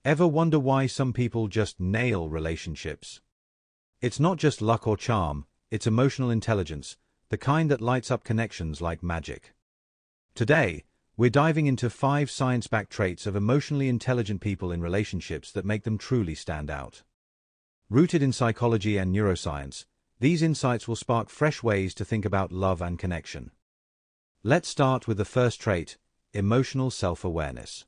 Ever wonder why some people just nail relationships? It's not just luck or charm, it's emotional intelligence, the kind that lights up connections like magic. Today, we're diving into 5 science-backed traits of emotionally intelligent people in relationships that make them truly stand out. Rooted in psychology and neuroscience, these insights will spark fresh ways to think about love and connection. Let's start with the first trait, emotional self-awareness.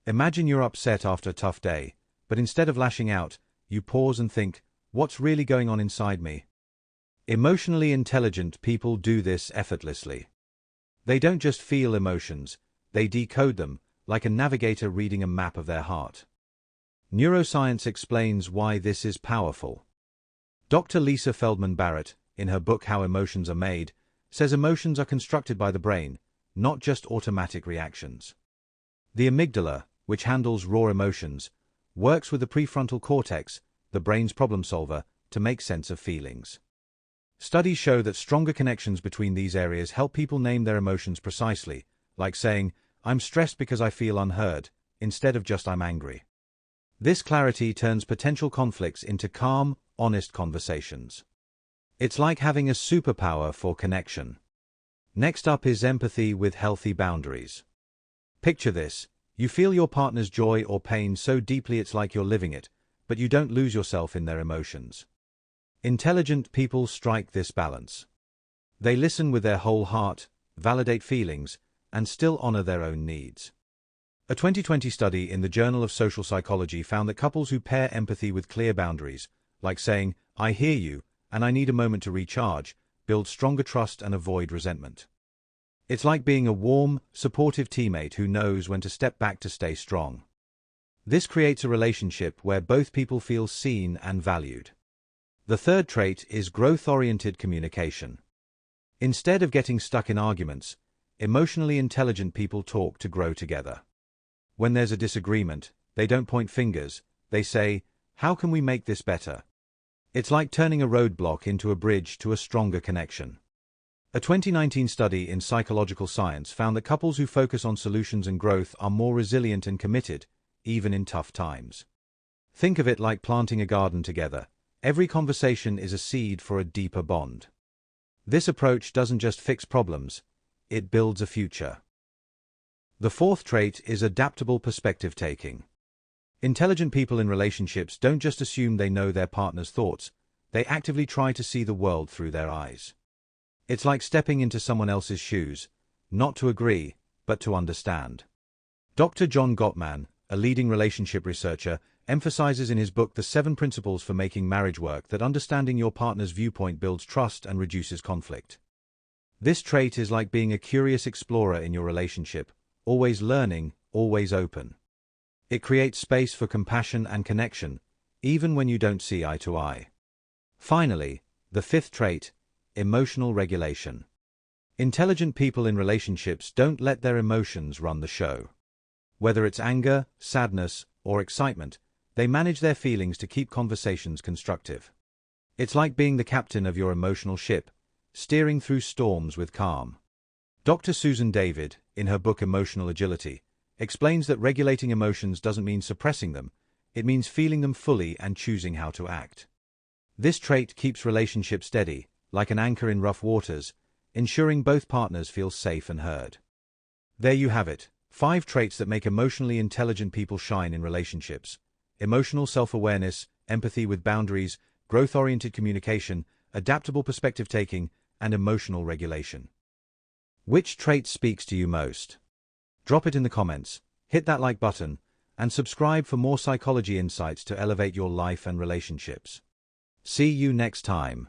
Imagine you're upset after a tough day, but instead of lashing out, you pause and think, what's really going on inside me? Emotionally intelligent people do this effortlessly. They don't just feel emotions, they decode them, like a navigator reading a map of their heart. Neuroscience explains why this is powerful. Dr. Feldman Barrett, in her book How Emotions Are Made, says emotions are constructed by the brain, not just automatic reactions. The amygdala, which handles raw emotions, works with the prefrontal cortex, the brain's problem solver, to make sense of feelings. Studies show that stronger connections between these areas help people name their emotions precisely, like saying, I'm stressed because I feel unheard, instead of just I'm angry. This clarity turns potential conflicts into calm, honest conversations. It's like having a superpower for connection. Next up is empathy with healthy boundaries. Picture this, you feel your partner's joy or pain so deeply it's like you're living it, but you don't lose yourself in their emotions. Intelligent people strike this balance. They listen with their whole heart, validate feelings, and still honor their own needs. A 2020 study in the Journal of Social Psychology found that couples who pair empathy with clear boundaries, like saying, I hear you, and I need a moment to recharge, build stronger trust and avoid resentment. It's like being a warm, supportive teammate who knows when to step back to stay strong. This creates a relationship where both people feel seen and valued. The third trait is growth-oriented communication. Instead of getting stuck in arguments, emotionally intelligent people talk to grow together. When there's a disagreement, they don't point fingers, they say, how can we make this better? It's like turning a roadblock into a bridge to a stronger connection. A 2019 study in Psychological Science found that couples who focus on solutions and growth are more resilient and committed, even in tough times. Think of it like planting a garden together. Every conversation is a seed for a deeper bond. This approach doesn't just fix problems, it builds a future. The fourth trait is adaptable perspective taking. Intelligent people in relationships don't just assume they know their partner's thoughts, they actively try to see the world through their eyes. It's like stepping into someone else's shoes, not to agree, but to understand. Dr. John Gottman, a leading relationship researcher, emphasizes in his book The 7 Principles for Making Marriage Work that understanding your partner's viewpoint builds trust and reduces conflict. This trait is like being a curious explorer in your relationship, always learning, always open. It creates space for compassion and connection, even when you don't see eye to eye. Finally, the fifth trait, emotional regulation. Intelligent people in relationships don't let their emotions run the show. Whether it's anger, sadness, or excitement, they manage their feelings to keep conversations constructive. It's like being the captain of your emotional ship, steering through storms with calm. Dr. Susan David, in her book Emotional Agility, explains that regulating emotions doesn't mean suppressing them, it means feeling them fully and choosing how to act. This trait keeps relationships steady, like an anchor in rough waters, ensuring both partners feel safe and heard. There you have it, 5 traits that make emotionally intelligent people shine in relationships: emotional self-awareness, empathy with boundaries, growth-oriented communication, adaptable perspective taking, and emotional regulation. Which trait speaks to you most? Drop it in the comments, hit that like button, and subscribe for more psychology insights to elevate your life and relationships. See you next time.